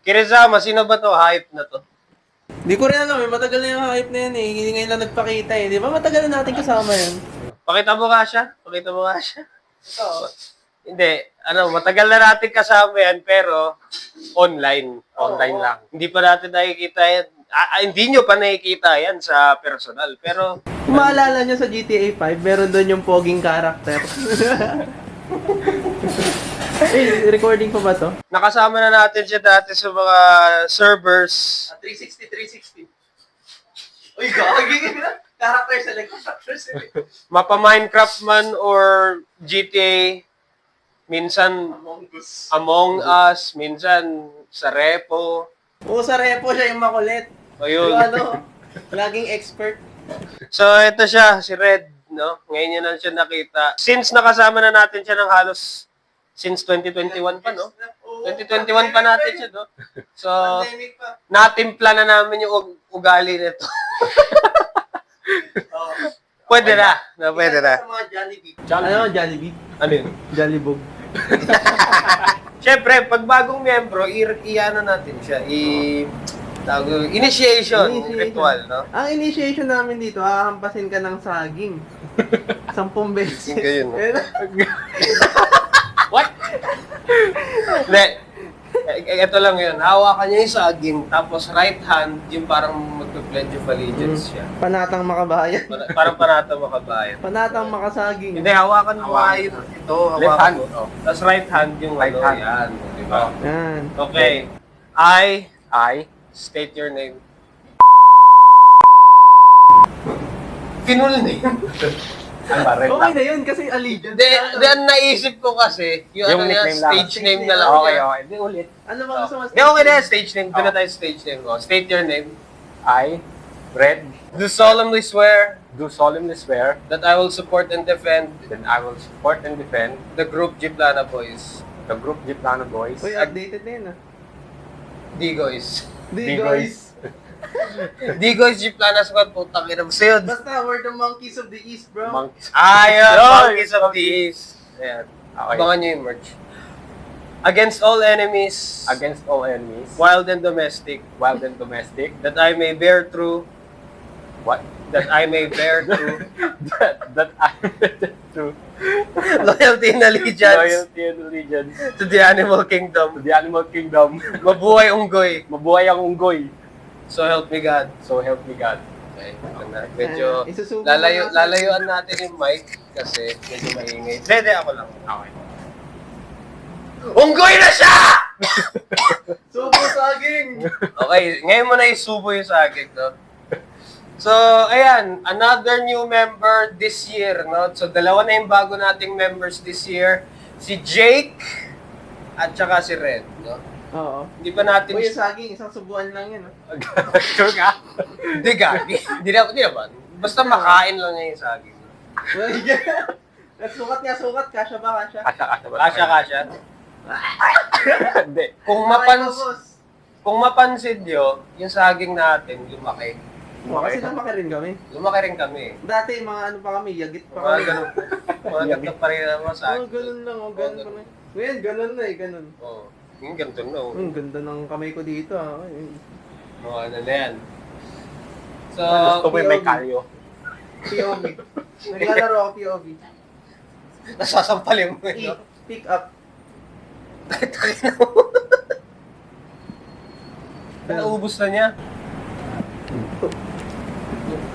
Kirizama, sino ba to? Hype na to. Di ko rin alam, matagal na yung hype na yan eh. Hindi ngayon lang nagpakita eh. Di ba matagal na natin kasama yan? Pakita mo nga siya. Ito. Hindi. Matagal na natin kasama yan, pero online. Online lang. Hindi pa natin nakikita yan. Hindi nyo pa nakikita yan sa personal. Pero, Kung maalala nyo sa GTA 5, meron doon yung poging character. Recording pa ba to? nakasama na natin siya dati sa mga servers. 360. Uy, gagawin na. Character select. Mapa Minecraft man or GTA. Minsan Among Us. Minsan sa Repo. Oo, sa repo siya yung makulit. Ayun. Yung laging expert. So, ito siya, si Red, no? Ngayon yun lang siya nakita. Since nakasama na natin siya ng halos since 2021 pa, no? 2021 pa natin siya, no? So, Pandemic pa. natimpla na namin yung ugali nito. Pwede na. Pwede na. Sa mga Jollibee. Ano, Jollibee? Ano yun? Jollibog. Siyempre, pag bagong miyembro, i-ano natin siya, initiation ritual, no? Ang initiation namin dito, hahampasin ka ng saging. 10 beses. Ganyan, no? What? Hindi. Ito lang yun. Hawakan niya yung saging, tapos right hand, yung parang magpe-pledge of allegiance siya. Panatang makabayan. Parang panata makabayan. Panatang makasaging. Hindi, hawakan mo nga yun. Ito, Left hand. hawakan mo. Tapos right hand yung Right ano, hand. yan. Di ba? Yan. Okay. I state your name. Kinul name. Ano ba? Red Okay lang. na yun kasi allegiance. Hindi, ang naisip ko kasi, yung ano niya, nickname lang. stage name na lang. Okay, niya. okay. Di ulit. Ano ba gusto mo? Hindi, okay na, stage name. Doon na tayo stage name ko. State your name. I, Red, Do solemnly swear do solemnly swear that I will support and defend that I will support and defend the group Jiplana Boys. the group Jiplano Boys, Uy, updated na yun ah. Digoys. Digoys. Digoys Jiplana Squad, putang ina mo sa'yo. Basta we're the monkeys of the east, bro. Monkeys. Ayun, Yun, Monkeys of the East. Ayan. Okay. Abangan nyo yung merch. Against all enemies, Against all enemies, wild and domestic, wild and domestic, that I may bear true, what? that I may bear true that I to loyalty and allegiance loyalty and allegiance to the animal to kingdom. the animal kingdom. Mabuhay unggoy. Mabuhay ang unggoy. So help me God. So help me God. Okay. Medyo Isusubo mo na- lalayuan natin yung mic kasi medyo maingay. Hindi, ako lang. Okay. Unggoy na siya! Subo saging! Okay, ngayon mo na isubo yung saging, no? So, ayan, another new member this year, no? So, dalawa na yung bago nating members this year. Si Jake at saka si Red, no? Oo. Hindi pa natin... Uy, yung saging, isang subuan lang yan ah. Sure ka? Hindi, gagi. Hindi naman. Basta makain lang niya yung saging. Sukat nga, sukat. Kasya ba, kasya? Kasya. Hindi. Kung mapansin nyo, yung saging natin, lumaki. Kasi lumaki rin kami. Lumaki rin kami. Dati, mga ano pa kami, yagit pa Mga kami. ganun. Mga ganun pa rin naman sa Oo, ganun lang. Oh, ganun pa rin. Ngayon, ganun na eh, ganun. Oo. Yung ganito na. oh. Ang ganda ng kamay ko dito ah. Mga ano na yan. So, Gusto mo yung may kalyo. POV. Naglalaro ako POV. nasasampalin mo yun. Eat, pick up. Naubos na niya.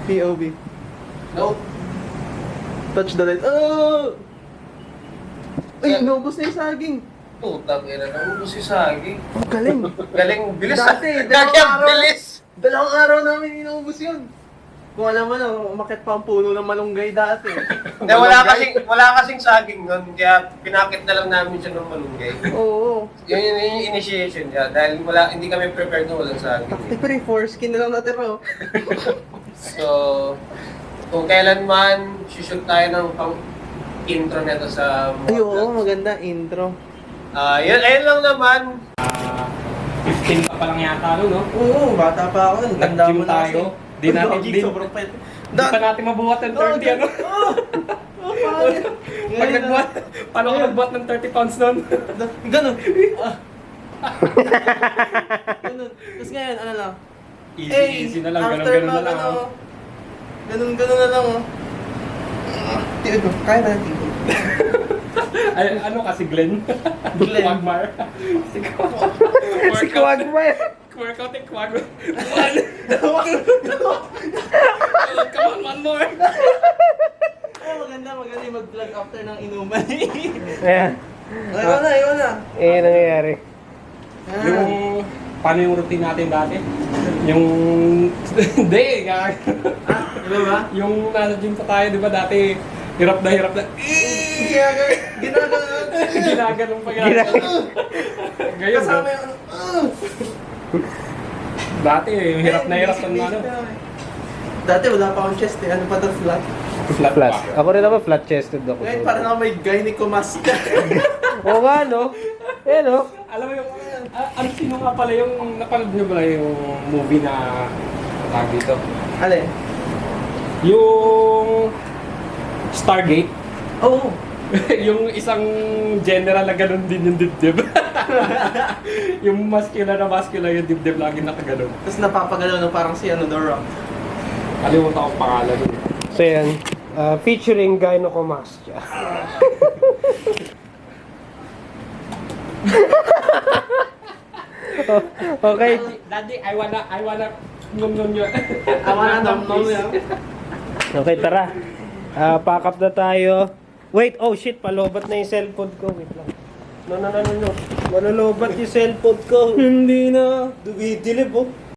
POV. Nope. Touch the light. Oh! Ay, naubos na yung saging. Putang ina, naubos yung saging. Ang galing. Galing, bilis. Dati, Gagi ang bilis. Dalawang araw namin inaubos yun. Kung alam mo na, umakit pa ang puno ng malunggay dati. Hindi, wala kasing saging nun, kaya pinakit na lang namin siya ng malunggay. Oo. Yun yung initiation niya, dahil hindi kami prepared na walang saging. Takti pa rin, foreskin na lang natira. Oh. So, kung kailanman, shoot tayo ng intro nito sa Ay, oo, vlogs. maganda intro. Ayun lang naman. 15 ka pa lang yata, no? Oo, bata pa ako. Ang ganda Nag-gym mo na tayo. kasi. Di natin Gagi, din. sobrang pwede. Di pa natin mabuhat ng 30, ano? Pag nagbuhat, paano ka nagbuhat ng 30 pounds nun? Ganun. Tapos ngayon, ano lang? Easy na lang, after ganun-ganun na mag, lang. ano, ganun-ganun na lang, oh. Tiyo ito, kaya na yung tiyo. Ay, ano kasi Glenn? Glenn. Quagmire. Si Si Quagmire. Workout and Quagmire. Come on, one more. Ay, maganda yung mag-vlog after ng inuman. Ayan. Ayaw na. Eh, nangyayari. Yung, paano yung routine natin dati? Yung, hindi, Diba ba? yung nasa gym pa tayo, di ba dati, hirap na. Ginaganong pa yan. Ngayon, Kasama yung ano, dati, hirap na hirap ng ano. Dati wala pa akong chest eh. Ano pa ito? Flat. Flat Flat. pa. Ako rin naman flat-chested ako. Ngayon parang ako may gynecomastia. Oo nga, no? Eh, no? Alam mo yung, ano sino nga pala yung, napanood nyo ba yung movie na, tawag dito? Alin? Yung Stargate. Oo. Yung isang general na ganun din yung dibdib. Yung muscular yung dibdib lagi nakaganon. Tapos napapagalaw na parang si ano, The Rock. Kalimutan ko ang pangalan nun. So, yan. Featuring gynecomastia. Okay. Daddy, I wanna num yun. Tama na, nom-nom yan. Okay, tara. Pack up na tayo. Wait, oh shit, palobat na yung cellphone ko. Wait lang. No. Malolobat yung cellphone ko. Hindi na. Dumidilip, oh.